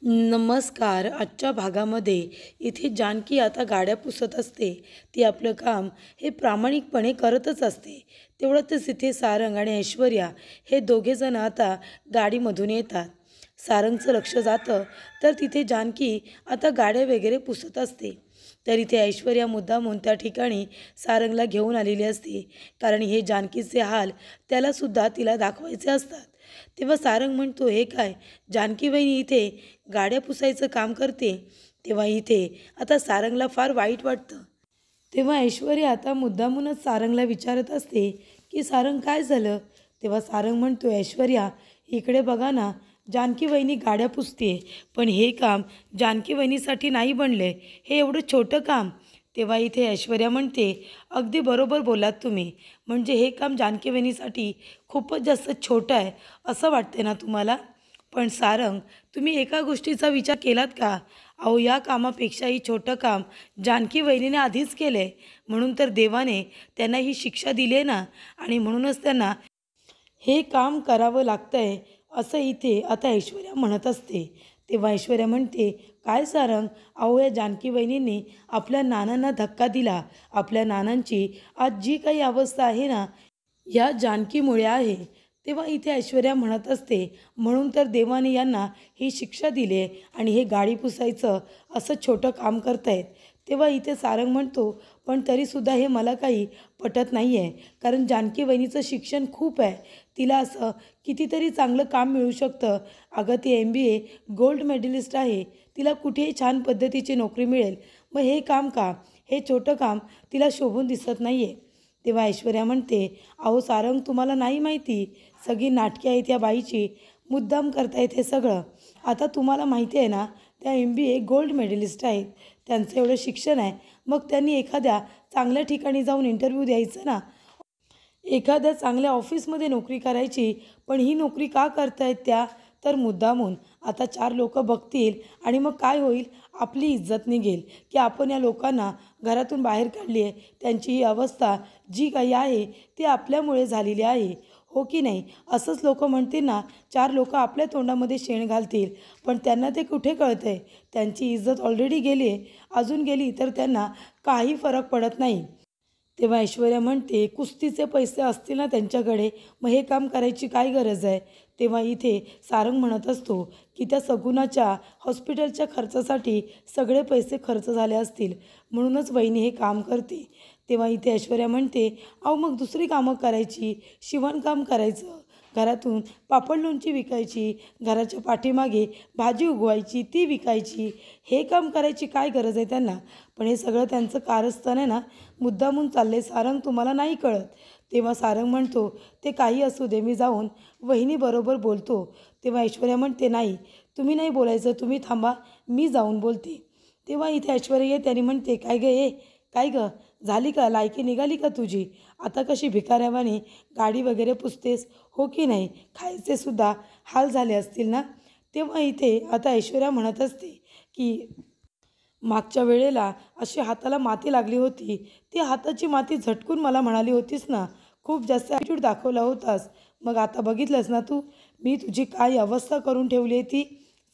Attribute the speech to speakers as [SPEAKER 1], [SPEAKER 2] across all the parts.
[SPEAKER 1] नमस्कार. आजच्या भागामध्ये इथे जानकी आता गाड्या पुसत असते. ती आपलं काम हे प्रामाणिकपणे करतच असते. तेवढ्यातच इथे सारंग आणि ऐश्वर्या हे दोघेजण आता गाडीमधून येतात. सारंगचं लक्ष जातं तर तिथे जानकी आता गाड्या वगैरे पुसत असते. तर इथे ऐश्वर्या मुद्दामून त्या ठिकाणी सारंगला घेऊन आलेली असते. कारण हे जानकीचे हाल त्यालासुद्धा तिला दाखवायचे असतात. तेव्हा सारंग म्हणतो, हे काय, जानकी वहिनी इथे गाड्या पुसायचं काम करते. तेव्हा इथे आता सारंगला फार वाईट वाटतं. तेव्हा ऐश्वर्या आता मुद्दामूनच सारंगला विचारत असते की सारंग काय झालं. तेव्हा सारंग म्हणतो, ऐश्वर्या इकडे बघा ना, जानकी वहिनी गाड्या पुसते, पण हे काम जानकी वहिनीसाठी नाही बनले, हे एवढं छोटं काम. तेव्हा इथे ऐश्वर्या म्हणते, अगदी बरोबर बोलात तुम्ही. म्हणजे हे काम जानकी वहिनीसाठी खूपच जास्त छोटं आहे असं वाटते ना तुम्हाला. पण सारंग, तुम्ही एका गोष्टीचा विचार केलात का? अहो, या कामापेक्षाही छोटं काम जानकी वहिनीने आधीच केलं आहे. म्हणून तर देवाने त्यांना ही शिक्षा दिली आहे ना, आणि म्हणूनच त्यांना हे काम करावं लागतंय असं इथे आता ऐश्वर्या म्हणत असते. तेव्हा ऐश्वर्या म्हणते, काय सारंग, अहो या जानकी वहिनींनी आपल्या नानांना धक्का दिला. आपल्या नानांची आज जी काही अवस्था आहे ना, या जानकीमुळे आहे. तेव्हा इथे ऐश्वर्या म्हणत असते, म्हणून तर देवाने यांना ही शिक्षा दिली आहे आणि हे गाडी पुसायचं असं छोटं काम करतायत. तेव्हा इथे सारंग म्हणतो, पण तरीसुद्धा हे मला काही पटत नाही आहे. कारण जानकी वहिनीचं शिक्षण खूप आहे. तिला असं कितीतरी चांगलं काम मिळू शकतं. अगं ती MBA गोल्ड मेडलिस्ट आहे. तिला कुठेही छान पद्धतीची नोकरी मिळेल. मग हे काम का, हे छोटं काम तिला शोभून दिसत नाही आहे. तेव्हा ऐश्वर्या म्हणते, अहो सारंग, तुम्हाला नाही माहिती, सगळी नाटके आहेत या बाईची, मुद्दाम करतायत हे सगळं. आता तुम्हाला माहिती आहे ना, त्या MBA गोल्ड मेडलिस्ट आहेत. त्यांचं एवढं शिक्षण आहे, मग त्यांनी एखाद्या चांगल्या ठिकाणी जाऊन इंटरव्ह्यू द्यायचं ना, एखाद्या चांगल्या ऑफिसमध्ये नोकरी करायची. पण ही नोकरी का करतायत त्या? तर मुद्दामून. आता चार लोक बघतील आणि मग काय होईल, आपली इज्जत निघेल की आपण या लोकांना घरातून बाहेर काढली आहे. त्यांची ही अवस्था जी काही आहे ती आपल्यामुळे झालेली आहे, हो की नाही. असंच लोक म्हणतील ना, चार लोक आपल्या तोंडामध्ये शेण घालतील. पण त्यांना ते कुठे कळतंय, त्यांची इज्जत ऑलरेडी गेली आहे. अजून गेली तर त्यांना काही फरक पडत नाही. तेव्हा ऐश्वर्या म्हणते, कुस्तीचे पैसे असतील ना त्यांच्याकडे, मग हे काम करायची काय गरज आहे. तेव्हा इथे सारंग म्हणत असतो की त्या सगुणाच्या हॉस्पिटलच्या खर्चासाठी सगळे पैसे खर्च झाले असतील, म्हणूनच वहिनी हे काम करते. तेव्हा इथे ऐश्वर्या म्हणते, अहो मग दुसरी कामं करायची, शिवणकाम करायचं, घरातून पापड लोणची विकायची, घराच्या पाठीमागे भाजी उगवायची ती विकायची. हे काम करायची काय गरज आहे त्यांना. पण हे सगळं त्यांचं कारस्थान आहे ना, मुद्दामून चाललंय सारंग, तुम्हाला नाही कळत. तेव्हा सारंग म्हणतो, ते काही असू दे, मी जाऊन वहिनीबरोबर बोलतो. तेव्हा ऐश्वर्या म्हणते, नाही तुम्ही नाही बोलायचं, तुम्ही थांबा, मी जाऊन बोलते. तेव्हा इथे ऐश्वर्या येते आणि म्हणते, काय गं ये, काय गं, झाली का लायकी, निघाली का तुझी. आता कशी भिकाऱ्यावानी गाडी वगैरे पुसतेस, हो की नाही. खायचे सुद्धा हाल झाले असतील ना. तेव्हा इथे आता ऐश्वर्या म्हणत असते की मागच्या वेळेला अशी हाताला माती लागली होती, ती हाताची माती झटकून मला म्हणाली होतीस ना, खूप जास्त ॲटिट्यूड दाखवला होतास. मग आता बघितलंस ना तू, मी तुझी काय अवस्था करून ठेवली आहे ती.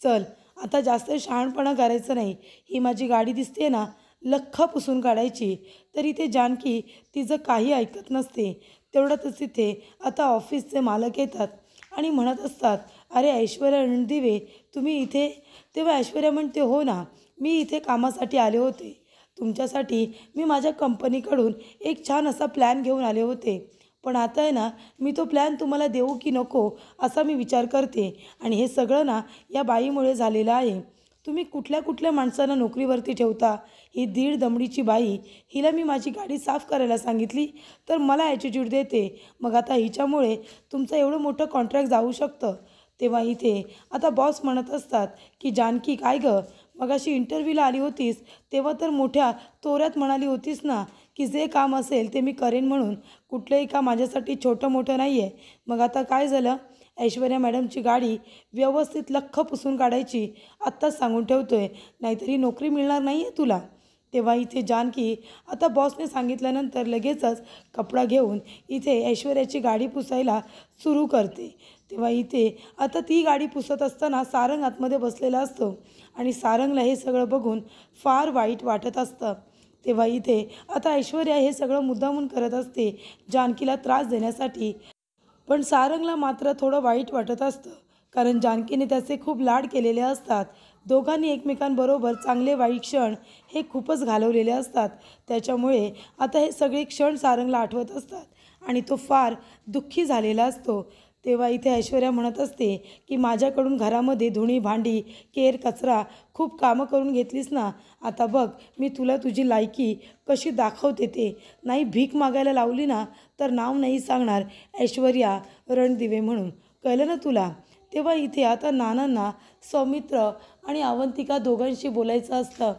[SPEAKER 1] चल आता जास्त शहाणपणा करायचं नाही. ही माझी गाडी दिसते ना, लख्ख पुसून काढायची. तरी ते जानकी तिचं काही ऐकत नसते. तेवढ्यातच तिथे आता ऑफिसचे मालक येतात आणि म्हणत असतात, अरे ऐश्वर्या रणदिवे, तुम्ही इथे. तेव्हा ऐश्वर्या म्हणते, हो ना, मी इथे कामासाठी आले होते. तुमच्यासाठी मी माझ्या कंपनीकडून एक छान असा प्लॅन घेऊन आले होते. पण आता आहे ना, मी तो प्लॅन तुम्हाला देऊ की नको असा मी विचार करते. आणि हे सगळं ना या बाईमुळे झालेलं आहे. तुम्ही कुठल्या कुठल्या माणसांना नोकरीवरती ठेवता. ही दीड दमडीची बाई, हिला मी माझी गाडी साफ करायला सांगितली तर मला ॲटिट्यूड देते. मग आता हिच्यामुळे तुमचं एवढं मोठं कॉन्ट्रॅक्ट जाऊ शकतं. तेव्हा इथे आता बॉस म्हणत असतात की जानकी, काय गं, मगाशी इंटरव्ह्यूला आली होतीस तेव्हा तर मोठ्या तोऱ्यात म्हणाली होतीस ना की जे काम असेल ते मी करेन म्हणून. कुठलंही काम माझ्यासाठी छोटं मोठं नाही आहे. मग आता काय झालं. ऐश्वर्या मॅडमची गाडी व्यवस्थित लख्ख पुसून काढायची, आत्ताच सांगून ठेवतोय, नाहीतर ही नोकरी मिळणार नाही आहे तुला. तेव्हा इथे जानकी आता बॉसने सांगितल्यानंतर लगेचच कपडा घेऊन इथे ऐश्वर्याची गाडी पुसायला सुरू करते. तेव्हा इथे आता ती गाडी पुसत असताना सारंग आतमध्ये बसलेला असतो आणि सारंगला हे सगळं बघून फार वाईट वाटत असतं. तेव्हा इथे आता ऐश्वर्या हे सगळं मुद्दामून करत असते जानकीला त्रास देण्यासाठी. पण सारंगला मात्र थोडं वाईट वाटत असतं, कारण जानकीने त्याचे खूप लाड केलेले असतात. दोघांनी एकमेकांबरोबर चांगले वाईट क्षण हे खूपच घालवलेले असतात. त्याच्यामुळे आता हे सगळे क्षण सारंगला आठवत असतात आणि तो फार दुःखी झालेला असतो. तेव्हा इथे ऐश्वर्या म्हणत असते की माझ्याकडून घरामध्ये धुणी भांडी केर कचरा खूप कामं करून घेतलीस ना, आता बघ मी तुला तुझी लायकी कशी दाखवते ते. नाही भीक मागायला लावली ना तर नाव नाही सांगणार ऐश्वर्या रणदिवे म्हणून, कळलं ना तुला. तेव्हा इथे आता नानांना सौमित्र आणि अवंतिका दोघांशी बोलायचं असतं.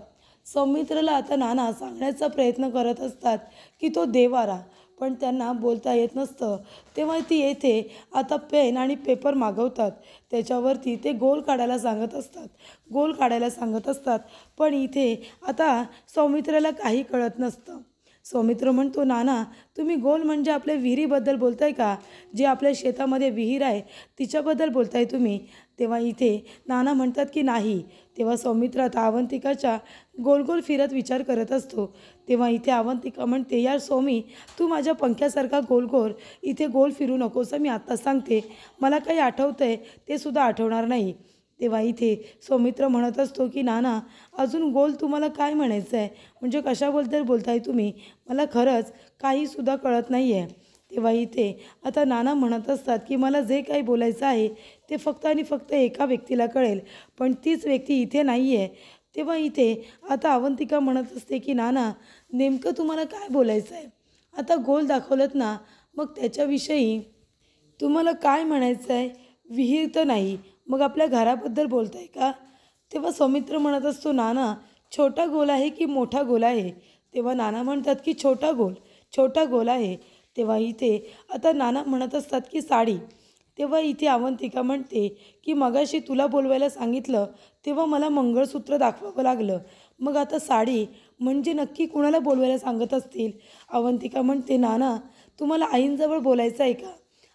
[SPEAKER 1] सौमित्रला आता नाना सांगण्याचा प्रयत्न करत असतात की तो देवारा, पण त्यांना बोलता येत नसतं. तेव्हा ती येथे आता पेन आणि पेपर मागवतात. त्याच्यावरती ते गोल काढायला सांगत असतात, गोल काढायला सांगत असतात. पण इथे आता सौमित्राला काही कळत नसतं. सौमित्र म्हणतो, नाना तुम्ही गोल म्हणजे आपल्या विहिरीबद्दल बोलताय का? जे आपल्या शेतामध्ये विहीर आहे तिच्याबद्दल बोलताय तुम्ही? तेव्हा इथे नाना म्हणतात की नाही. तेव्हा सौमित्र आता अवंतिकाच्या गोल गोल फिरत विचार करत असतो. तेव्हा इथे अवंतिका म्हणते, यार सौमी तू माझ्या पंख्यासारखा गोल गोल इथे गोल फिरू नकोस, मी आत्ता सांगते. मला काही आठवतं आहे ते सुद्धा आठवणार नाही. तेव्हा इथे सौमित्र म्हणत असतो की नाना अजून गोल तुम्हाला काय म्हणायचं आहे, म्हणजे कशाबद्दल बोलताय तुम्ही? मला खरंच काहीसुद्धा कळत नाही आहे. तेव्हा इथे आता नाना म्हणत असतात की मला जे काही बोलायचं आहे ते फक्त आणि फक्त एका व्यक्तीला कळेल, पण तीच व्यक्ती इथे नाही आहे. तेव्हा इथे आता अवंतिका म्हणत असते की नाना नेमकं तुम्हाला काय बोलायचं आहे? आता गोल दाखवलंत ना, मग त्याच्याविषयी तुम्हाला काय म्हणायचं आहे? विहीर तर नाही, मग आपल्या घराबद्दल बोलताय का? तेव्हा सौमित्र म्हणत असतो, नाना छोटा गोल आहे की मोठा गोल आहे? तेव्हा नाना म्हणतात की छोटा गोल, छोटा गोल आहे. तेव्हा इथे आता नाना म्हणत असतात की साडी. तेव्हा इथे अवंतिका म्हणते की मगाशी तुला बोलवायला सांगितलं तेव्हा मला मंगळसूत्र दाखवावं लागलं, मग आता साडी म्हणजे नक्की कुणाला बोलवायला सांगत असतील? अवंतिका म्हणते, नाना तुम्हाला आईंजवळ बोलायचं आहे का?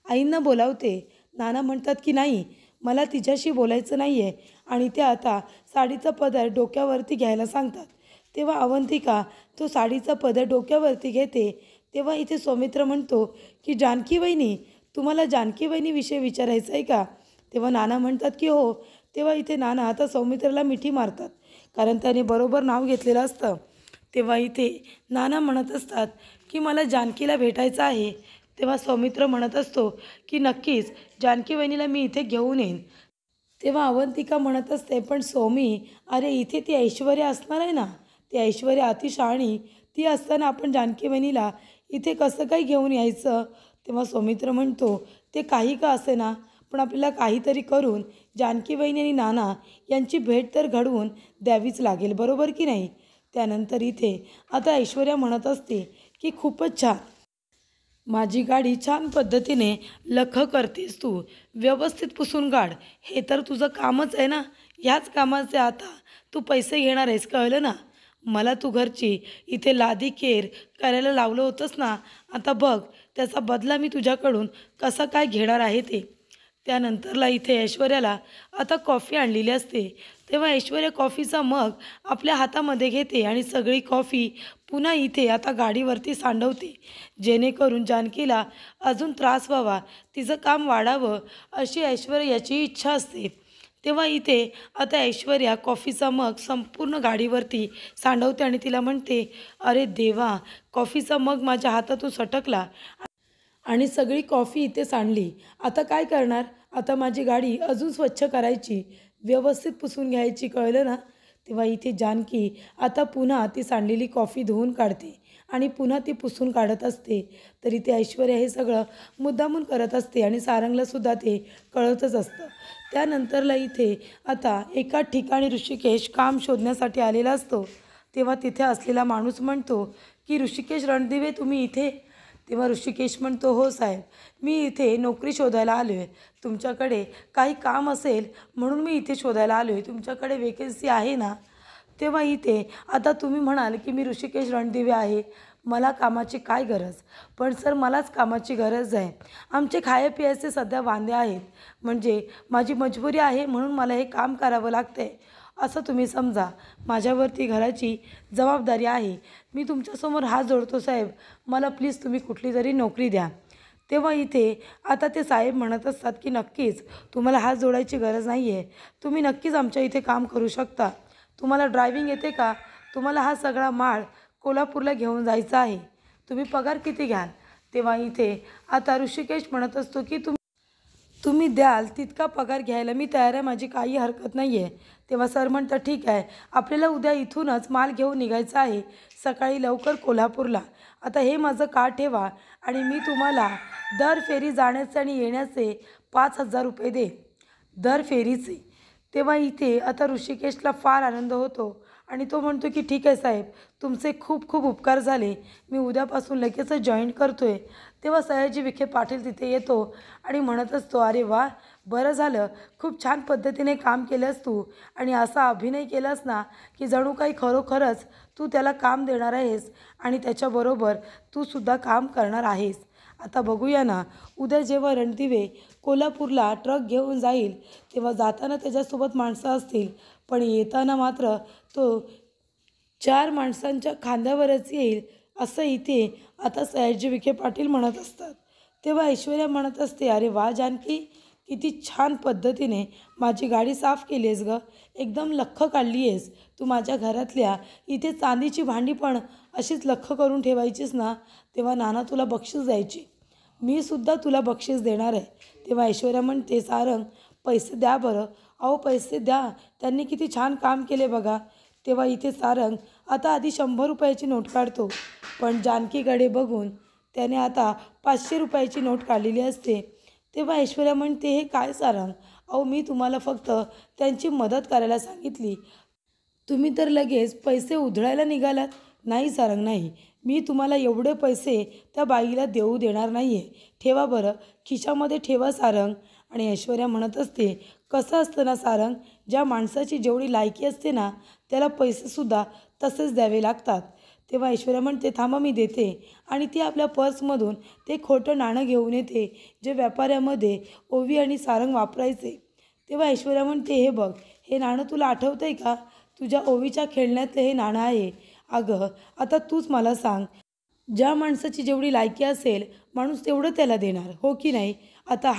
[SPEAKER 1] आईंना बोलावते. नाना म्हणतात की नाही मला तिच्याशी बोलायचं नाही आहे, आणि त्या आता साडीचा पदर डोक्यावरती घ्यायला सांगतात. तेव्हा अवंतिका तो साडीचा पदर डोक्यावरती घेते. तेव्हा इथे सौमित्र म्हणतो की जानकी वहिनी तुम्हाला जानकी वहिनीविषयी विचारायचं आहे का? तेव्हा नाना म्हणतात की हो. तेव्हा इथे नाना आता सौमित्राला मिठी मारतात, कारण त्याने बरोबर नाव घेतलेलं असतं. तेव्हा इथे नाना म्हणत असतात की मला जानकीला भेटायचं आहे. तेव्हा सौमित्र म्हणत असतो की नक्कीच जानकी वहिनीला मी इथे घेऊन येईन. तेव्हा अवंतिका म्हणत असते, पण सौमी अरे इथे ती ऐश्वर्या असणार आहे ना, ती ऐश्वर्या अतिशहाणी, ती असताना आपण जानकी वहिनीला इथे कसं काही घेऊन यायचं? तेव्हा सौमित्र म्हणतो, ते काही का असेना पण आपल्याला काहीतरी करून जानकी वहिनी आणि नाना यांची भेट तर घडवून द्यावीच लागेल, बरोबर की नाही? त्यानंतर इथे आता ऐश्वर्या म्हणत असते की खूपच छान, माझी गाडी छान पद्धतीने लख करतेस तू, व्यवस्थित पुसून काढ, हे तर तुझं कामच आहे ना. ह्याच कामाचे आता तू पैसे घेणार आहेस, कळलं ना. मला तू घरची इथे लादी केर करायला लावलं होतंस ना, आता बघ त्याचा बदला मी तुझ्याकडून कसा काय घेणार आहे ते. त्यानंतरला इथे ऐश्वर्याला आता कॉफी आणलेली असते. तेव्हा ऐश्वर्या कॉफीचा मग आपल्या हातामध्ये घेते आणि सगळी कॉफी पुन्हा इथे आता गाडीवरती सांडवते, जेणेकरून जानकीला अजून त्रास व्हावा, तिचं काम वाढावं अशी ऐश्वर्याची इच्छा असते. तेव्हा इथे आता ऐश्वर्या कॉफीचा मग संपूर्ण गाडीवरती सांडवते आणि तिला म्हणते, अरे देवा, कॉफीचा मग माझ्या हातातून सटकला आणि सगळी कॉफी इथे सांडली. आता काय करणार? आता माझी गाडी अजून स्वच्छ करायची, व्यवस्थित पुसून घ्यायची, कळलं ना. तेव्हा इथे जानकी आता पुन्हा ती सांडलेली कॉफी धुवून काढते आणि पुन्हा ती पुसून काढत असते. तरी ते ऐश्वर्या हे सगळं मुद्दामून करत असते आणि सारंगलासुद्धा ते कळतच असतं. त्यानंतरला इथे आता एका ठिकाणी ऋषिकेश काम शोधण्यासाठी आलेला असतो. तेव्हा तिथे असलेला माणूस म्हणतो की ऋषिकेश रणदिवे तुम्ही इथे? तेव्हा ऋषिकेश म्हणतो, हो साहेब, मी इथे नोकरी शोधायला आलो आहे. तुमच्याकडे काही काम असेल म्हणून मी इथे शोधायला आलो आहे. तुमच्याकडे वेकेन्सी आहे ना? तेव्हा इथे आता तुम्ही म्हणाल की मी ऋषिकेश रणदिवे आहे, मला कामाची काय गरज. पण सर मलाच कामाची गरज आहे. आमचे खाये पियाचे सध्या वांदे आहेत. म्हणजे माझी मजबुरी आहे म्हणून मला हे काम करावं लागतंय असं तुम्ही समजा. माझ्यावरती घराची जबाबदारी आहे. मी तुमच्यासमोर हात जोडतो साहेब, मला प्लीज तुम्ही कुठली तरी नोकरी द्या. तेव्हा इथे आता ते साहेब म्हणत असतात की नक्कीच तुम्हाला हात जोडायची गरज नाही आहे. तुम्ही नक्कीच आमच्या इथे काम करू शकता. तुम्हाला ड्रायव्हिंग येते का? तुम्हाला हा सगळा माल कोल्हापूरला घेऊन जायचा आहे. तुम्ही पगार किती घ्याल? तेव्हा इथे आता ऋषिकेश म्हणत असतो की तुम्ही द्याल तितका पगार घ्यायला मी तयार आहे, माझी काही हरकत नाही आहे. तेव्हा सर म्हणतात ठीक आहे, आपल्याला उद्या इथूनच माल घेऊन निघायचा आहे सकाळी लवकर कोल्हापूरला. आता हे माझं कार्ड ठेवा आणि मी तुम्हाला दर फेरी जाण्याचे आणि येण्याचे 5,000 रुपये देईन, दर फेरीचे. तेव्हा इथे आता ऋषिकेशला फार आनंद होतो आणि तो म्हणतो की ठीक आहे साहेब, तुमचे खूप खूप उपकार झाले, मी उद्यापासून लगेचच जॉईन करतो आहे. तेव्हा सयाजी विखे पाटील तिथे येतो आणि म्हणत असतो अरे वा, बरं झालं, खूप छान पद्धतीने काम केलंस तू आणि असा अभिनय केलास ना की जणू काही खरोखरच तू त्याला काम देणार आहेस आणि त्याच्याबरोबर तू सुद्धा काम करणार आहेस. आता बघूया ना, उद्या जेव्हा रणदिवे कोल्हापूरला ट्रक घेऊन जाईल तेव्हा जाताना त्याच्यासोबत माणसं असतील, पण येताना मात्र तो 4 माणसांच्या खांद्यावरच येईल असं इथे आता सयाजी विखे पाटील म्हणत असतात. तेव्हा ऐश्वर्या म्हणत असते अरे वा जानकी, किती छान पद्धतीने माझी गाडी साफ केली आहेस गं, एकदम लख्ख काढली आहेस. तू माझ्या घरातल्या इथे चांदीची भांडी पण अशीच लख्ख करून ठेवायचीस ना, तेव्हा नाना तुला बक्षीस द्यायची. मी सुद्धा तुला बक्षीस देणार आहे. तेव्हा ऐश्वर्या म्हणते सारंग, पैसे द्या बरं. अहो पैसे द्या, त्यांनी किती छान काम केले बघा. तेव्हा इथे सारंग आता आधी 100 रुपयाची नोट काढतो, पण जानकीकडे बघून त्याने आता 500 रुपयाची नोट काढलेली असते. तेव्हा ऐश्वर्या म्हणते हे काय सारंग, अहो मी तुम्हाला फक्त त्यांची मदत करायला सांगितली, तुम्ही तर लगेच पैसे उधळायला निघालात. नाही सारंग नाही, मी तुम्हाला एवढे पैसे त्या बाईला देऊ देणार नाही आहे. ठेवा बरं, खिशामध्ये ठेवा सारंग. आणि ऐश्वर्या म्हणत असते कसं असतं ना सारंग, ज्या माणसाची जेवढी लायकी असते ना त्याला पैसेसुद्धा तसेच द्यावे लागतात. तेव्हा ऐश्वर्या म्हणते थांबा मी देते आणि ती आपल्या पर्समधून ते खोटं नाणं घेऊन येते जे व्यापाऱ्यामध्ये ओवी आणि सारंग वापरायचे. तेव्हा ऐश्वर्या म्हणते हे बघ, हे नाणं तुला आठवतं आहे का? तुझ्या ओवीच्या खेळण्यातलं हे नाणं आहे. अगं आता तूच मला सांग, ज्या माणसाची जेवढी लायकी असेल माणूस तेवढं त्याला देणार, हो की नाही? आता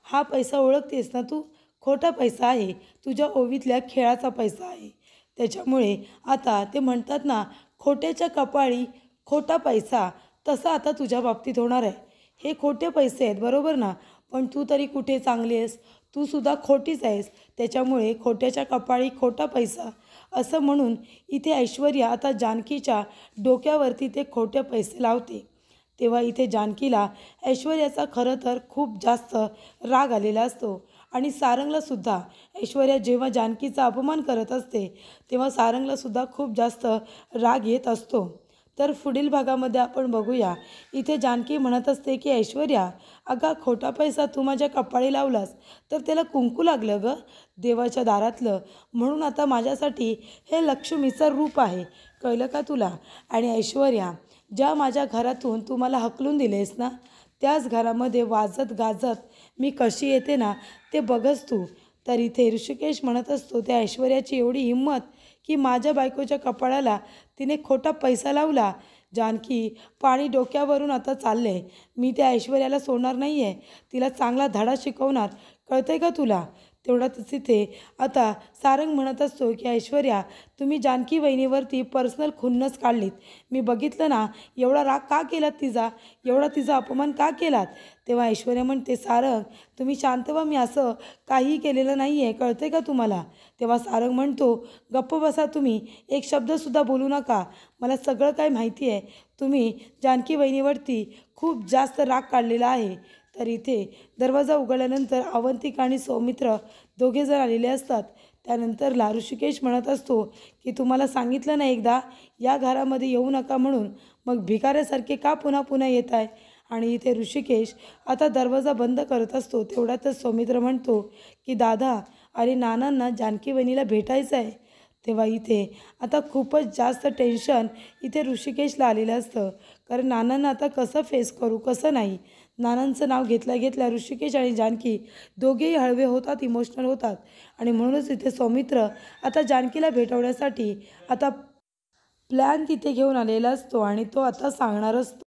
[SPEAKER 1] हा पैसा ओळखतेस ना तू, खोटा पैसा आहे, तुझ्या ओवीतल्या खेळाचा पैसा आहे. त्याच्यामुळे आता ते म्हणतात ना खोट्याच्या कपाळी खोटा पैसा, तसा आता तुझ्या बाबतीत होणार आहे. हे खोटे पैसे आहेत बरोबर ना, पण तू तरी कुठे चांगली आहेस, तू सुद्धा खोटीच आहेस. त्याच्यामुळे खोट्याच्या कपाळी खोटा पैसा असं म्हणून इथे ऐश्वर्या आता जानकीच्या डोक्यावरती ते खोटे पैसे लावते. तेव्हा इथे जानकीला ऐश्वर्याचा खरं तर खूप जास्त राग आलेला असतो आणि सारंगलासुद्धा ऐश्वर्या जेव्हा जानकीचा अपमान करत असते तेव्हा सारंगलासुद्धा खूप जास्त राग येत असतो. तर पुढील भागामध्ये आपण बघूया, इथे जानकी म्हणत असते की ऐश्वर्या, अगं खोटा पैसा तू माझ्या कपाळी लावलास तर त्याला कुंकू लागलं गं देवाच्या दारातलं, म्हणून आता माझ्यासाठी हे लक्ष्मीचं रूप आहे, कळलं का तुला? आणि ऐश्वर्या, ज्या माझ्या घरातून तू मला हकलून दिलेस ना त्याच घरामध्ये वाजत गाजत मी कशी येते ना ते बघच तू. तर इथे ऋषिकेश म्हणत असतो त्या ऐश्वर्याची एवढी हिंमत की माझ्या बायकोच्या कपाळाला तिने खोटा पैसा लावला. जानकी, पाणी डोक्यावरून आता चालले, मी त्या ऐश्वर्याला सोडणार नाही आहे, तिला चांगला धडा शिकवणार, कळतंय का तुला? तेवढ्यातच तिथे आता सारंग म्हणत असतो की ऐश्वर्या, तुम्ही जानकी वहिनीवरती पर्सनल खुन्नस काढलीत, मी बघितलं ना, एवढा राग का केलात तिचा, एवढा तिचा अपमान का केलात? तेव्हा ऐश्वर्या म्हणते सारंग, तुम्ही शांत व्हा, मी असं काहीही केलेलं नाही आहे, कळतंय का तुम्हाला? तेव्हा सारंग म्हणतो गप्प बसा तुम्ही, एक शब्दसुद्धा बोलू नका, मला सगळं काय माहिती आहे, तुम्ही जानकी वहिनीवरती खूप जास्त राग काढलेला आहे. तर इथे दरवाजा उघडल्यानंतर अवंतिका आणि सौमित्र दोघेजण आलेले असतात. त्यानंतरला ऋषिकेश म्हणत असतो की तुम्हाला सांगितलं ना एकदा या घरामध्ये येऊ नका म्हणून, मग भिकाऱ्यासारखे का पुन्हा पुन्हा येत आहे? आणि इथे ऋषिकेश आता दरवाजा बंद करत असतो. तेवढ्यातच सौमित्र म्हणतो की दादा, अरे नानांना जानकी वहिनीला भेटायचं आहे. तेव्हा इथे आता खूपच जास्त टेन्शन इथे ऋषिकेशला आलेलं असतं. कारण नानांना आता कसं फेस करू कसं नाही. नानांचं नाव घेतल्या घेतल्या ऋषिकेश आणि जानकी दोघेही हळवे होतात, इमोशनल होतात. आणि म्हणूनच इथे सौमित्र आता जानकीला भेटवण्यासाठी आता प्लॅन तिथे घेऊन आलेला असतो आणि तो आता सांगणार असतो.